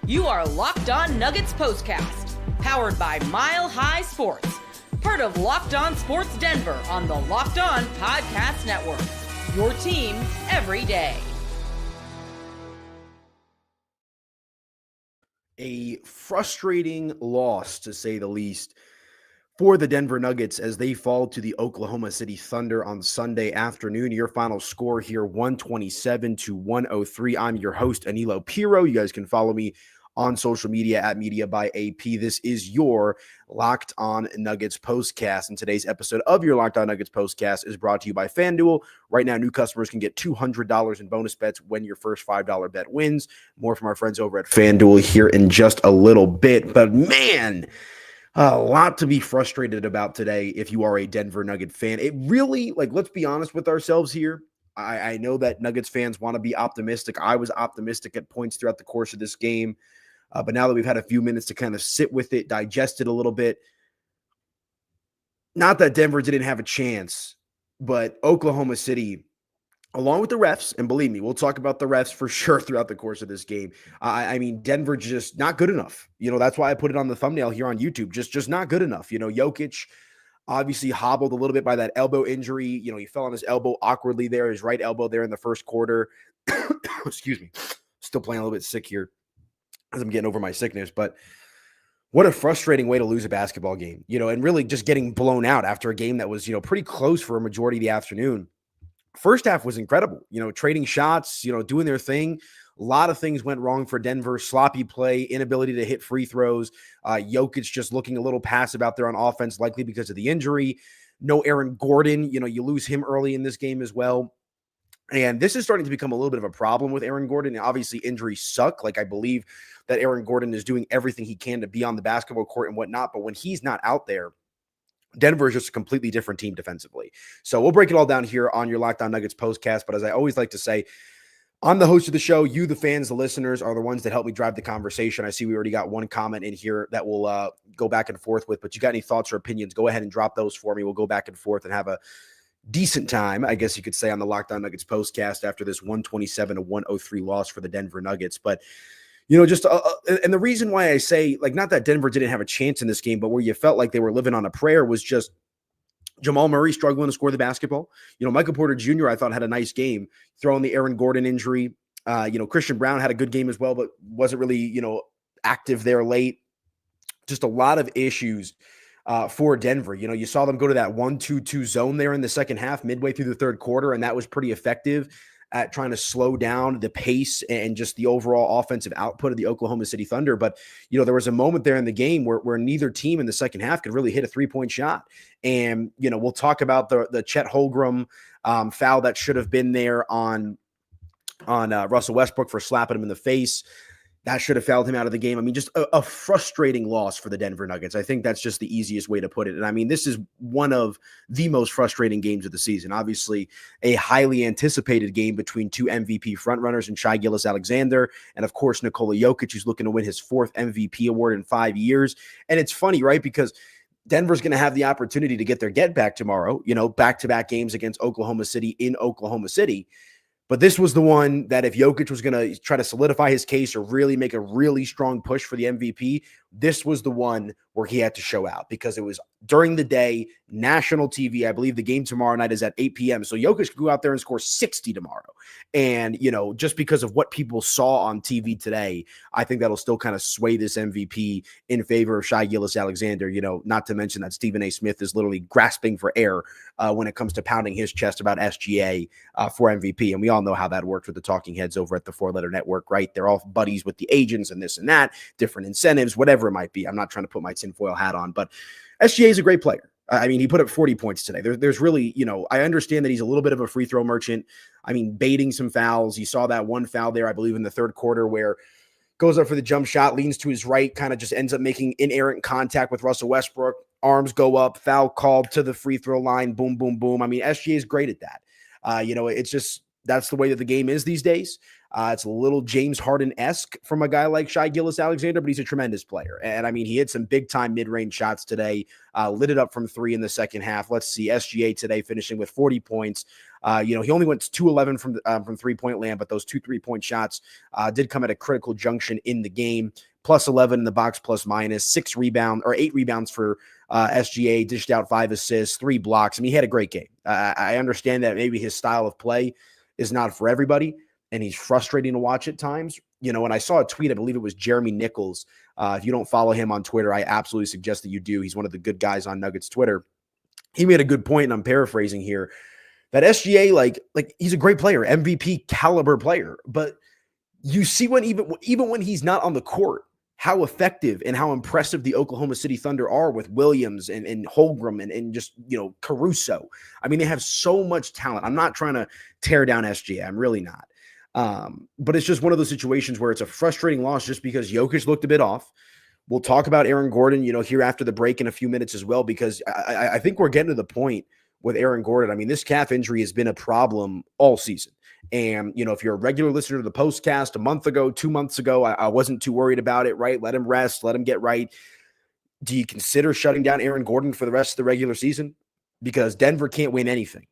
You are Locked On Nuggets POSTCAST, powered by Mile High Sports, part of Locked On Sports Denver on the Locked On Podcast Network. Your team every day. A frustrating loss, to say the least, for the Denver Nuggets as they fall to the Oklahoma City Thunder on Sunday afternoon. Your final score here, 127-103. I'm your host, Aniello Piro. You guys can follow me on social media at Media by AP. This is your Locked On Nuggets Postcast. And today's episode of your Locked On Nuggets Postcast is brought to you by FanDuel. Right now, new customers can get $200 in bonus bets when your first $5 bet wins. More from our friends over at FanDuel here in just a little bit. But man, a lot to be frustrated about today if you are a Denver Nugget fan. It really, let's be honest with ourselves here. I know that Nuggets fans want to be optimistic. I was optimistic at points throughout the course of this game. But now that we've had a few minutes to kind of sit with it, digest it a little bit, not that Denver didn't have a chance, but Oklahoma City, along with the refs, and believe me, we'll talk about the refs for sure throughout the course of this game. I mean, Denver just not good enough. That's why I put it on the thumbnail here on YouTube. Just not good enough. Jokic obviously hobbled a little bit by that elbow injury. He fell on his elbow awkwardly there, his right elbow there in the first quarter. Excuse me. Still playing a little bit sick here as I'm getting over my sickness, but what a frustrating way to lose a basketball game, and really just getting blown out after a game that was, pretty close for a majority of the afternoon. First half was incredible, trading shots, doing their thing. A lot of things went wrong for Denver. Sloppy play, inability to hit free throws. Jokic just looking a little passive out there on offense, likely because of the injury. No Aaron Gordon, you lose him early in this game as well. And this is starting to become a little bit of a problem with Aaron Gordon. And obviously, injuries suck. I believe that Aaron Gordon is doing everything he can to be on the basketball court and whatnot. But when he's not out there, Denver is just a completely different team defensively. So we'll break it all down here on your Locked On Nuggets postcast. But as I always like to say, I'm the host of the show. You, the fans, the listeners, are the ones that help me drive the conversation. I see we already got one comment in here that we'll go back and forth with. But you got any thoughts or opinions, go ahead and drop those for me. We'll go back and forth and have a decent time, I guess you could say, on the Locked On Nuggets postcast after this 127-103 loss for the Denver Nuggets. But, and the reason why I say, not that Denver didn't have a chance in this game, but where you felt like they were living on a prayer was just Jamal Murray struggling to score the basketball. Michael Porter Jr., I thought, had a nice game, throwing the Aaron Gordon injury. Christian Brown had a good game as well, but wasn't really, active there late. Just a lot of issues for Denver. You saw them go to that 1-2-2 zone there in the second half, midway through the third quarter, and that was pretty effective at trying to slow down the pace and just the overall offensive output of the Oklahoma City Thunder. But, there was a moment there in the game where neither team in the second half could really hit a three-point shot. And, we'll talk about the Chet Holmgren foul that should have been there on Russell Westbrook for slapping him in the face. That should have fouled him out of the game. I mean, just a frustrating loss for the Denver Nuggets. I think that's just the easiest way to put it. And I mean, this is one of the most frustrating games of the season. Obviously, a highly anticipated game between two MVP frontrunners in Shai Gilgeous-Alexander and, of course, Nikola Jokic, who's looking to win his fourth MVP award in 5 years. And it's funny, right? Because Denver's going to have the opportunity to get their get back tomorrow, back-to-back games against Oklahoma City in Oklahoma City. But this was the one that if Jokic was going to try to solidify his case or really make a really strong push for the MVP, this was the one where he had to show out because it was during the day, national TV. I believe the game tomorrow night is at 8 p.m. So Jokic could go out there and score 60 tomorrow. And, just because of what people saw on TV today, I think that'll still kind of sway this MVP in favor of Shai Gilgeous-Alexander, not to mention that Stephen A. Smith is literally grasping for air when it comes to pounding his chest about SGA for MVP. And we all know how that works with the talking heads over at the Four Letter Network, right? They're all buddies with the agents and this and that, different incentives, whatever it might be. I'm not trying to put my tinfoil hat on, but SGA is a great player. I mean, he put up 40 points today. There's really, I understand that he's a little bit of a free throw merchant. I mean, baiting some fouls. You saw that one foul there, I believe, in the third quarter where goes up for the jump shot, leans to his right, kind of just ends up making inerrant contact with Russell Westbrook. Arms go up, foul called to the free throw line, boom, boom, boom. I mean, SGA is great at that. It's just That's the way that the game is these days. It's a little James Harden-esque from a guy like Shai Gilgeous-Alexander, but he's a tremendous player. And I mean, he hit some big-time mid-range shots today, lit it up from 3 in the second half. Let's see, SGA today finishing with 40 points. He only went 2-11 from three-point land, but those 2 3-point shots did come at a critical junction in the game. Plus 11 in the box, plus minus, 8 rebounds for SGA, dished out 5 assists, 3 blocks. I mean, he had a great game. I understand that maybe his style of play is not for everybody, and he's frustrating to watch at times. When I saw a tweet, I believe it was Jeremy Nichols. If you don't follow him on Twitter, I absolutely suggest that you do. He's one of the good guys on Nuggets Twitter. He made a good point, and I'm paraphrasing here, that SGA, like he's a great player, MVP caliber player, but you see when even when he's not on the court, how effective and how impressive the Oklahoma City Thunder are with Williams and Holmgren and just, Caruso. I mean, they have so much talent. I'm not trying to tear down SGA. I'm really not. But it's just one of those situations where it's a frustrating loss just because Jokic looked a bit off. We'll talk about Aaron Gordon, here after the break in a few minutes as well, because I think we're getting to the point with Aaron Gordon. I mean, this calf injury has been a problem all season. And, if you're a regular listener to the postcast a month ago, 2 months ago, I wasn't too worried about it, right? Let him rest, let him get right. Do you consider shutting down Aaron Gordon for the rest of the regular season? Because Denver can't win anything.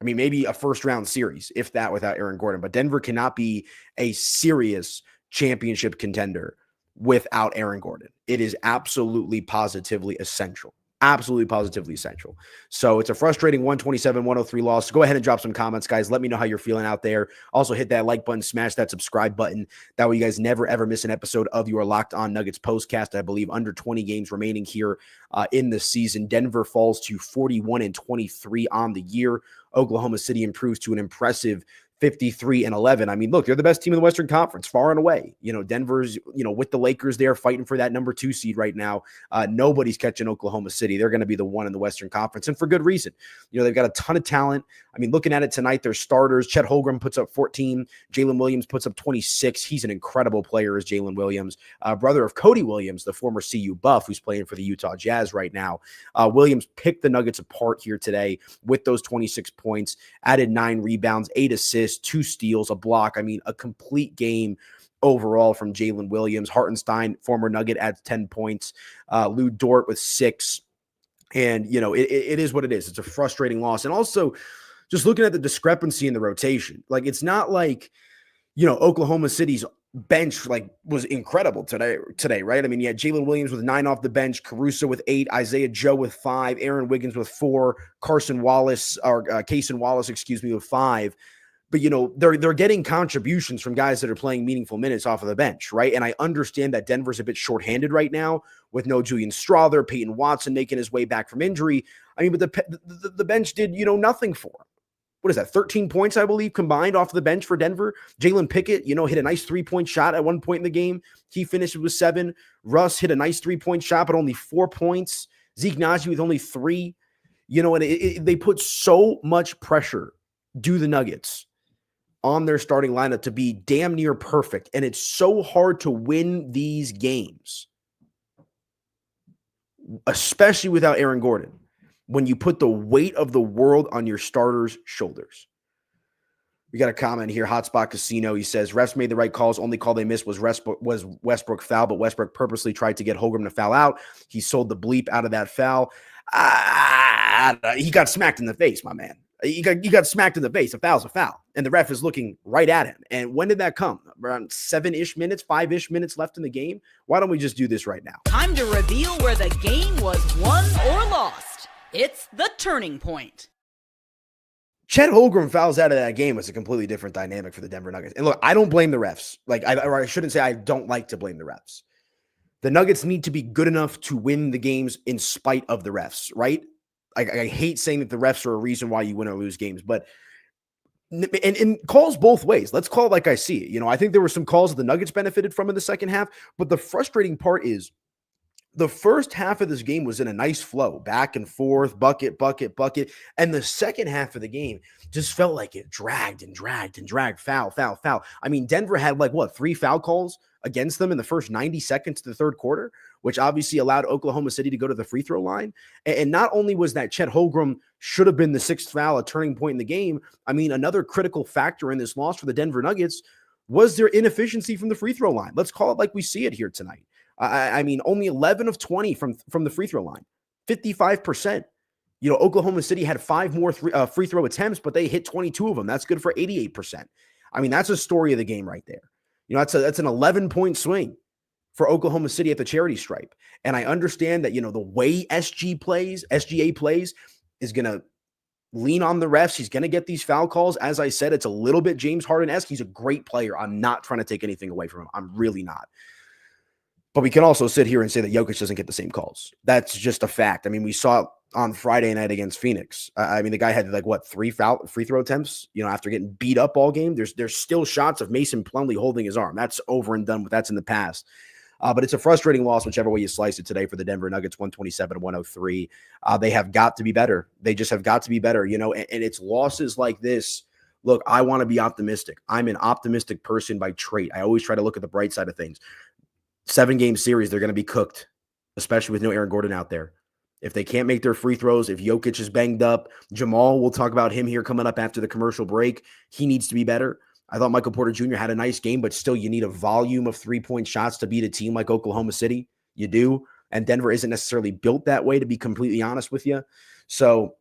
I mean, maybe a first-round series, if that, without Aaron Gordon. But Denver cannot be a serious championship contender without Aaron Gordon. It is absolutely, positively essential. Absolutely, positively essential. So it's a frustrating 127-103 loss. Go ahead and drop some comments, guys. Let me know how you're feeling out there. Also, hit that like button, smash that subscribe button. That way you guys never, ever miss an episode of your Locked On Nuggets postcast. I believe under 20 games remaining here in the season. Denver falls to 41-23 on the year. Oklahoma City improves to an impressive 53-11. I mean, look, they're the best team in the Western Conference, far and away. Denver's, with the Lakers there fighting for that number 2 seed right now. Nobody's catching Oklahoma City. They're going to be the one in the Western Conference, and for good reason. They've got a ton of talent. I mean, looking at it tonight, their starters, Chet Holmgren puts up 14. Jalen Williams puts up 26. He's an incredible player as Jalen Williams, brother of Cody Williams, the former CU Buff, who's playing for the Utah Jazz right now. Williams picked the Nuggets apart here today with those 26 points, added 9 rebounds, 8 assists, 2 steals, a block. I mean, a complete game overall from Jalen Williams. Hartenstein, former Nugget, adds 10 points. Lou Dort with 6. And, it is what it is. It's a frustrating loss. And also, just looking at the discrepancy in the rotation, it's not like, Oklahoma City's bench was incredible today, right? I mean, you had Jalen Williams with 9 off the bench, Caruso with 8, Isaiah Joe with 5, Aaron Wiggins with 4, Kaysen Wallace, with 5. But, they're getting contributions from guys that are playing meaningful minutes off of the bench, right? And I understand that Denver's a bit shorthanded right now with no Julian Strawther, Peyton Watson making his way back from injury. I mean, but the bench did, nothing for him. What is that, 13 points, I believe, combined off the bench for Denver? Jalen Pickett, hit a nice 3-point shot at one point in the game. He finished with 7. Russ hit a nice 3-point shot, but only 4 points. Zeke Naji with only 3. And they put so much pressure, the Nuggets, on their starting lineup to be damn near perfect. And it's so hard to win these games, especially without Aaron Gordon, when you put the weight of the world on your starters' shoulders. We got a comment here. Hotspot Casino. He says, refs made the right calls. Only call they missed was Westbrook foul, but Westbrook purposely tried to get Holmgren to foul out. He sold the bleep out of that foul. He got smacked in the face, my man. You got smacked in the face. A foul's a foul. And the ref is looking right at him. And when did that come? Around 7-ish minutes, 5-ish minutes left in the game? Why don't we just do this right now? Time to reveal where the game was won or lost. It's the turning point. Chet Holmgren fouls out of that game was a completely different dynamic for the Denver Nuggets. And look, I don't blame the refs. I shouldn't say I don't like to blame the refs. The Nuggets need to be good enough to win the games in spite of the refs, right? I hate saying that the refs are a reason why you win or lose games, but and calls both ways. Let's call it like I see it. I think there were some calls that the Nuggets benefited from in the second half, but the frustrating part is the first half of this game was in a nice flow, back and forth, bucket. And the second half of the game just felt like it dragged, foul. I mean, Denver had 3 foul calls against them in the first 90 seconds of the third quarter. which obviously allowed Oklahoma City to go to the free throw line. And not only was that Chet Holmgren should have been the sixth foul, a turning point in the game, I mean, another critical factor in this loss for the Denver Nuggets was their inefficiency from the free throw line. Let's call it like we see it here tonight. I mean, only 11 of 20 from the free throw line, 55%. Oklahoma City had 5 more free throw attempts, but they hit 22 of them. That's good for 88%. I mean, that's a story of the game right there. That's an 11-point swing for Oklahoma City at the charity stripe. And I understand that, the way SGA plays is going to lean on the refs. He's going to get these foul calls. As I said, it's a little bit James Harden-esque. He's a great player. I'm not trying to take anything away from him. I'm really not. But we can also sit here and say that Jokic doesn't get the same calls. That's just a fact. I mean, we saw it on Friday night against Phoenix. I mean, the guy had 3 free throw attempts, after getting beat up all game. There's still shots of Mason Plumlee holding his arm. That's over and done with. That's in the past. But it's a frustrating loss, whichever way you slice it today for the Denver Nuggets, 127-103. They have got to be better. They just have got to be better, and it's losses like this. Look, I want to be optimistic. I'm an optimistic person by trait. I always try to look at the bright side of things. 7-game series, they're going to be cooked, especially with no Aaron Gordon out there. If they can't make their free throws, if Jokic is banged up, Jamal, we'll talk about him here coming up after the commercial break. He needs to be better. I thought Michael Porter Jr. had a nice game, but still you need a volume of 3-point shots to beat a team like Oklahoma City. You do. And Denver isn't necessarily built that way, to be completely honest with you. So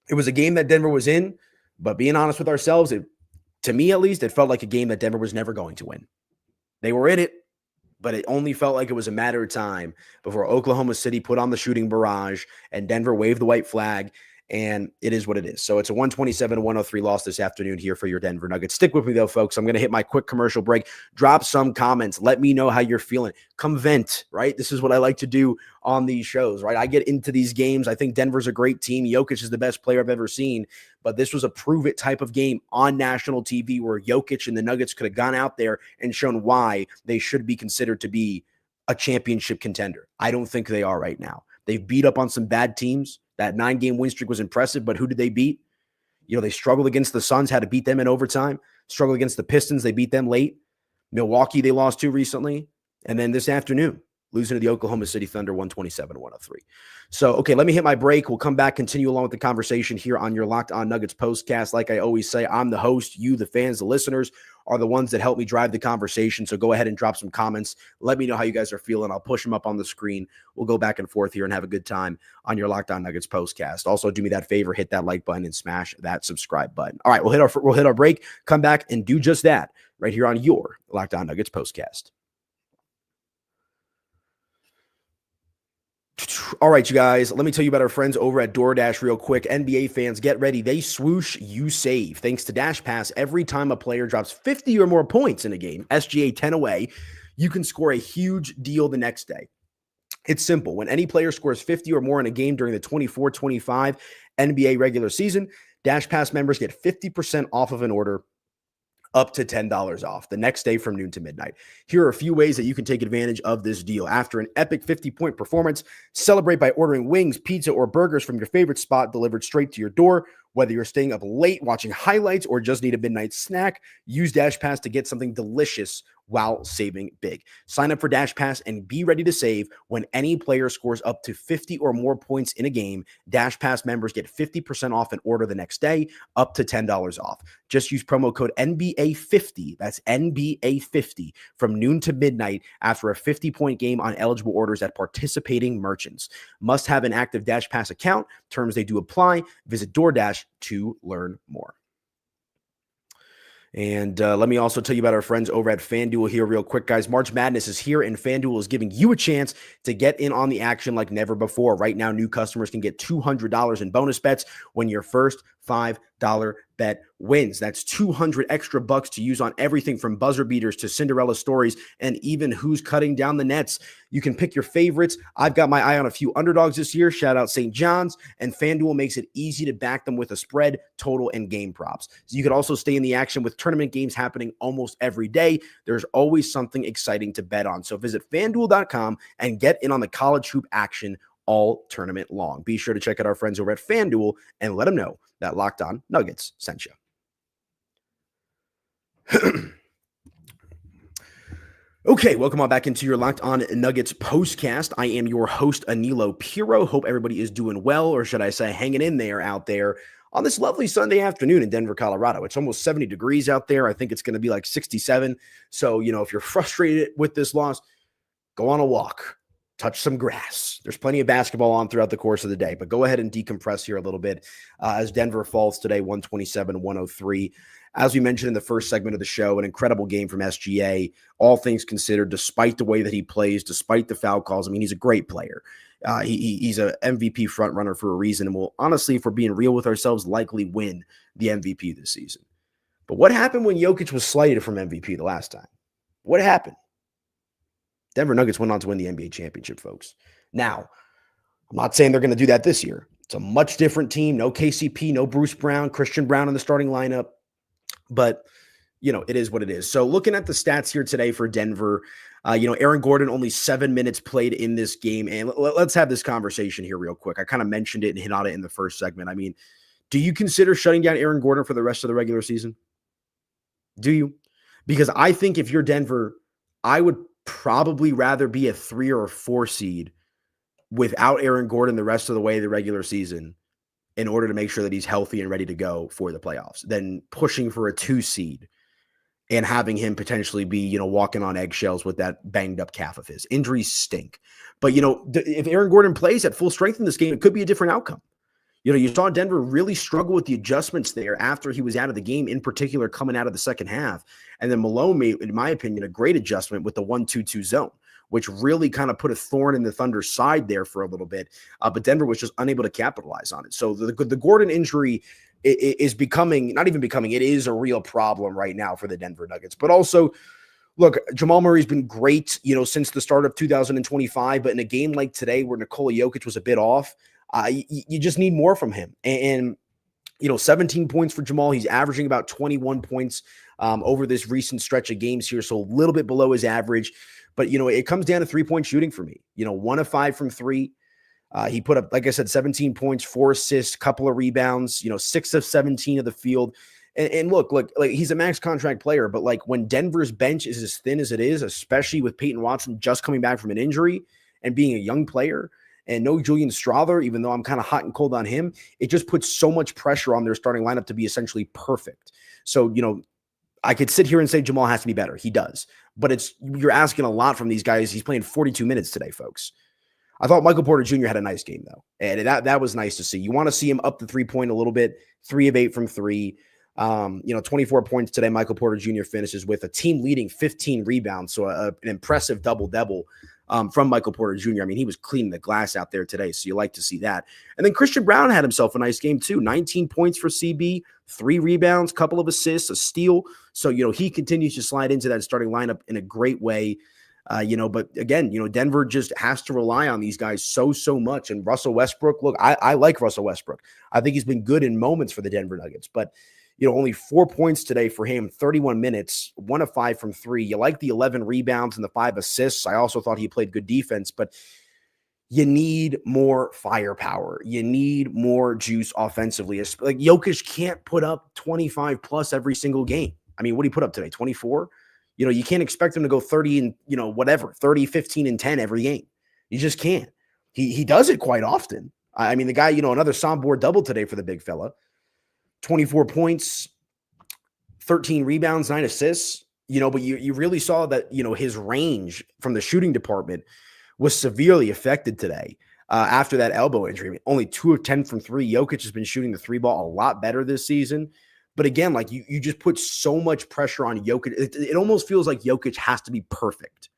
it was a game that Denver was in, but being honest with ourselves, to me at least, it felt like a game that Denver was never going to win. They were in it, but it only felt like it was a matter of time before Oklahoma City put on the shooting barrage and Denver waved the white flag, and it is what it is. So it's a 127-103 loss this afternoon here for your Denver Nuggets. Stick with me, though, folks. I'm going to hit my quick commercial break. Drop some comments. Let me know how you're feeling. Come vent, right? This is what I like to do on these shows, right? I get into these games. I think Denver's a great team. Jokic is the best player I've ever seen, but this was a prove-it type of game on national TV where Jokic and the Nuggets could have gone out there and shown why they should be considered to be a championship contender. I don't think they are right now. They've beat up on some bad teams. That 9-game win streak was impressive, but who did they beat? They struggled against the Suns, had to beat them in overtime. Struggled against the Pistons, they beat them late. Milwaukee, they lost to recently. And then this afternoon, losing to the Oklahoma City Thunder, 127-103. So, okay, let me hit my break. We'll come back, continue along with the conversation here on your Locked On Nuggets postcast. Like I always say, I'm the host. You, the fans, the listeners, are the ones that help me drive the conversation. So go ahead and drop some comments. Let me know how you guys are feeling. I'll push them up on the screen. We'll go back and forth here and have a good time on your Locked On Nuggets postcast. Also, do me that favor, hit that like button and smash that subscribe button. All right, we'll hit our break, come back and do just that right here on your Locked On Nuggets postcast. All right, you guys, let me tell you about our friends over at DoorDash real quick. NBA fans, get ready. They swoosh, you save. Thanks to Dash Pass, every time a player drops 50 or more points in a game, SGA 10 away, you can score a huge deal the next day. It's simple. When any player scores 50 or more in a game during the 24-25 NBA regular season, Dash Pass members get 50% off of an order, up to $10 off the next day from noon to midnight. Here are a few ways that you can take advantage of this deal. After an epic 50-point performance, celebrate by ordering wings, pizza, or burgers from your favorite spot delivered straight to your door. Whether you're staying up late watching highlights or just need a midnight snack, use Dash Pass to get something delicious while saving big. Sign up for Dash Pass and be ready to save when any player scores up to 50 or more points in a game. Dash Pass members get 50% off an order the next day, up to $10 off. Just use promo code NBA50, that's NBA50, from noon to midnight after a 50-point game on eligible orders at participating merchants. Must have an active Dash Pass account. Terms they do apply. Visit DoorDash to learn more. And let me also tell you about our friends over at FanDuel here real quick, guys. March Madness is here, and FanDuel is giving you a chance to get in on the action like never before. Right now, new customers can get $200 in bonus bets when your first $5 bet wins. That's 200 extra bucks to use on everything from buzzer beaters to Cinderella stories and even who's cutting down the nets. You can pick your favorites. I've got my eye on a few underdogs this year. Shout out St. John's, and FanDuel makes it easy to back them with a spread, total, and game props. So you can also stay in the action with tournament games happening almost every day. There's always something exciting to bet on. So visit FanDuel.com and get in on the college hoop action all tournament long. Be sure to check out our friends over at FanDuel and let them know that Locked On Nuggets sent you. Okay, welcome on back into your Locked On Nuggets postcast. I am your host, Aniello Piro. Hope everybody is doing well, or should I say hanging in there out there on this lovely Sunday afternoon in Denver, Colorado. It's almost 70 degrees out there. I think it's going to be like 67. So, if you're frustrated with this loss, go on a walk, touch some grass. There's plenty of basketball on throughout the course of the day, but go ahead and decompress here a little bit as Denver falls today, 127-103. As we mentioned in the first segment of the show, an incredible game from SGA, all things considered, despite the way that he plays, despite the foul calls. I mean, he's a great player. He's an MVP frontrunner for a reason, and will honestly, if we're being real with ourselves, likely win the MVP this season. But what happened when Jokic was slighted from MVP the last time? What happened? Denver Nuggets went on to win the NBA championship, folks. Now, I'm not saying they're going to do that this year. It's a much different team. No KCP, no Bruce Brown, Christian Brown in the starting lineup. But, it is what it is. So looking at the stats here today for Denver, Aaron Gordon only 7 minutes played in this game. And let's have this conversation here real quick. I kind of mentioned it and hit on it in the first segment. I mean, do you consider shutting down Aaron Gordon for the rest of the regular season? Do you? Because I think if you're Denver, I would probably rather be a 3 or a 4 seed without Aaron Gordon the rest of the way of the regular season in order to make sure that he's healthy and ready to go for the playoffs, than pushing for a 2 seed and having him potentially be, walking on eggshells with that banged up calf of his. Injuries stink. But, if Aaron Gordon plays at full strength in this game, it could be a different outcome. You saw Denver really struggle with the adjustments there after he was out of the game, in particular coming out of the second half. And then Malone made, in my opinion, a great adjustment with the 1-2-2 zone, which really kind of put a thorn in the Thunder's side there for a little bit. But Denver was just unable to capitalize on it. So the Gordon injury is it is a real problem right now for the Denver Nuggets. But also, look, Jamal Murray's been great, since the start of 2025. But in a game like today where Nikola Jokic was a bit off, you just need more from him. And 17 points for Jamal. He's averaging about 21 points over this recent stretch of games here. So a little bit below his average. But, it comes down to 3-point shooting for me. 1 of 5 from 3. He put up, like I said, 17 points, 4 assists, couple of rebounds, 6 of 17 of the field. And look, like he's a max contract player, but like when Denver's bench is as thin as it is, especially with Peyton Watson just coming back from an injury and being a young player, and no Julian Strawther, even though I'm kind of hot and cold on him, it just puts so much pressure on their starting lineup to be essentially perfect. So, I could sit here and say Jamal has to be better. He does. But you're asking a lot from these guys. He's playing 42 minutes today, folks. I thought Michael Porter Jr. had a nice game, though. And that was nice to see. You want to see him up the 3-point a little bit. 3 of 8 from 3. 24 points today. Michael Porter Jr. finishes with a team-leading 15 rebounds. So an impressive double-double from Michael Porter Jr. I mean, he was cleaning the glass out there today, so you like to see that. And then Christian Brown had himself a nice game, too. 19 points for CB, 3 rebounds, couple of assists, a steal. So, he continues to slide into that starting lineup in a great way. But again, Denver just has to rely on these guys so much. And Russell Westbrook, look, I like Russell Westbrook. I think he's been good in moments for the Denver Nuggets, but only 4 points today for him, 31 minutes, 1 of 5 from 3. You like the 11 rebounds and the 5 assists. I also thought he played good defense, but you need more firepower. You need more juice offensively. Like Jokic can't put up 25 plus every single game. I mean, what did he put up today? 24? You can't expect him to go 30 and, 30, 15, and 10 every game. You just can't. He does it quite often. I mean, the guy, another Sombor double today for the big fella. 24 points, 13 rebounds, 9 assists, but you really saw that, his range from the shooting department was severely affected today after that elbow injury. I mean, only 2 of 10 from 3. Jokic has been shooting the 3 ball a lot better this season. But again, like you just put so much pressure on Jokic. It almost feels like Jokic has to be perfect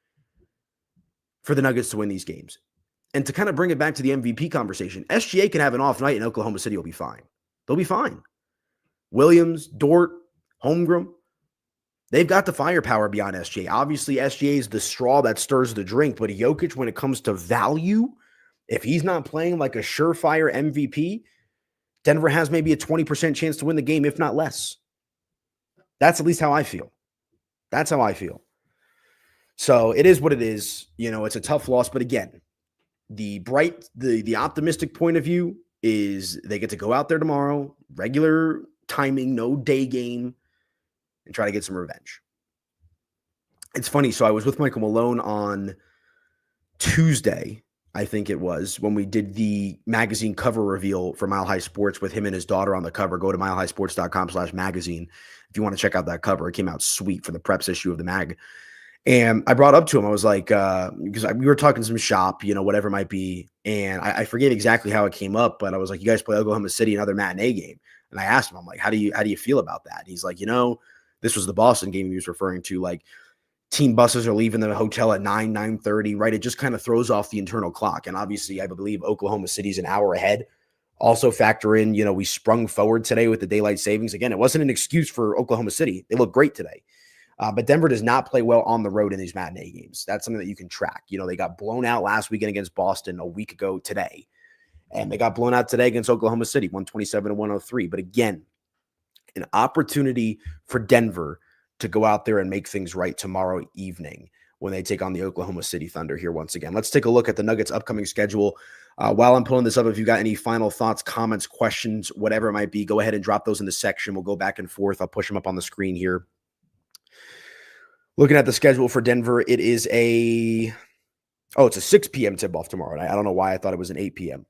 for the Nuggets to win these games. And to kind of bring it back to the MVP conversation, SGA can have an off night and Oklahoma City will be fine. They'll be fine. Williams, Dort, Holmgren, they've got the firepower beyond SGA. Obviously, SGA is the straw that stirs the drink, but Jokic, when it comes to value, if he's not playing like a surefire MVP, Denver has maybe a 20% chance to win the game, if not less. That's at least how I feel. That's how I feel. So it is what it is. It's a tough loss, but again, the optimistic point of view is they get to go out there tomorrow, regular timing, no day game, and try to get some revenge. It's funny. So I was with Michael Malone on Tuesday, I think it was, when we did the magazine cover reveal for Mile High Sports with him and his daughter on the cover. Go to milehighsports.com/magazine if you want to check out that cover. It came out sweet for the preps issue of the mag. And I brought up to him, I was like, because we were talking some shop, whatever it might be. And I forget exactly how it came up, but I was like, you guys play Oklahoma City, another matinee game. And I asked him, I'm like, how do you feel about that? And he's like, this was the Boston game he was referring to, like, team buses are leaving the hotel at 9:30, right? It just kind of throws off the internal clock. And obviously, I believe Oklahoma City's an hour ahead. Also factor in, we sprung forward today with the daylight savings. Again, it wasn't an excuse for Oklahoma City. They look great today. But Denver does not play well on the road in these matinee games. That's something that you can track. They got blown out last weekend against Boston a week ago today. And they got blown out today against Oklahoma City, 127-103. But again, an opportunity for Denver to go out there and make things right tomorrow evening when they take on the Oklahoma City Thunder here once again. Let's take a look at the Nuggets' upcoming schedule. While I'm pulling this up, if you got any final thoughts, comments, questions, whatever it might be, go ahead and drop those in the section. We'll go back and forth. I'll push them up on the screen here. Looking at the schedule for Denver, it is it's a 6 p.m. tip-off tomorrow. I don't know why I thought it was an 8 p.m.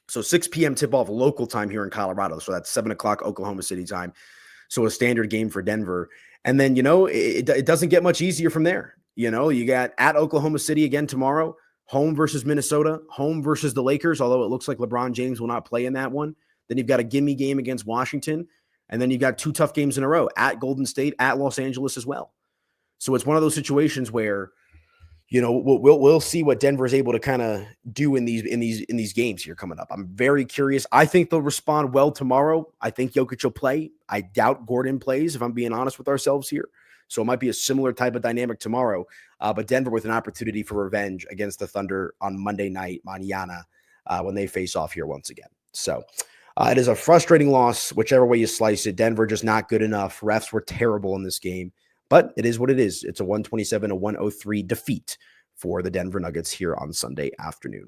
So 6 p.m. tip-off local time here in Colorado. So that's 7 o'clock Oklahoma City time. So a standard game for Denver. And then, it doesn't get much easier from there. You got at Oklahoma City again tomorrow, home versus Minnesota, home versus the Lakers, although it looks like LeBron James will not play in that one. Then you've got a gimme game against Washington. And then you've got 2 tough games in a row at Golden State, at Los Angeles as well. So it's one of those situations where, we'll see what Denver is able to kind of do in these games here coming up. I'm very curious. I think they'll respond well tomorrow. I think Jokic will play. I doubt Gordon plays, if I'm being honest with ourselves here. So it might be a similar type of dynamic tomorrow. But Denver with an opportunity for revenge against the Thunder on Monday night, mañana, when they face off here once again. So it is a frustrating loss, whichever way you slice it. Denver just not good enough. Refs were terrible in this game. But it is what it is. It's a 127-103 defeat for the Denver Nuggets here on Sunday afternoon.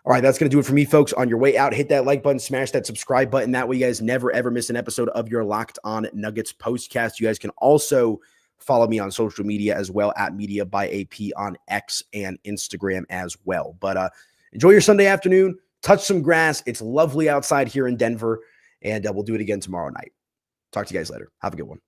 All right, that's going to do it for me, folks. On your way out, hit that like button, smash that subscribe button. That way you guys never, ever miss an episode of your Locked On Nuggets postcast. You guys can also follow me on social media as well, at Media by AP on X and Instagram as well. But enjoy your Sunday afternoon. Touch some grass. It's lovely outside here in Denver. And we'll do it again tomorrow night. Talk to you guys later. Have a good one.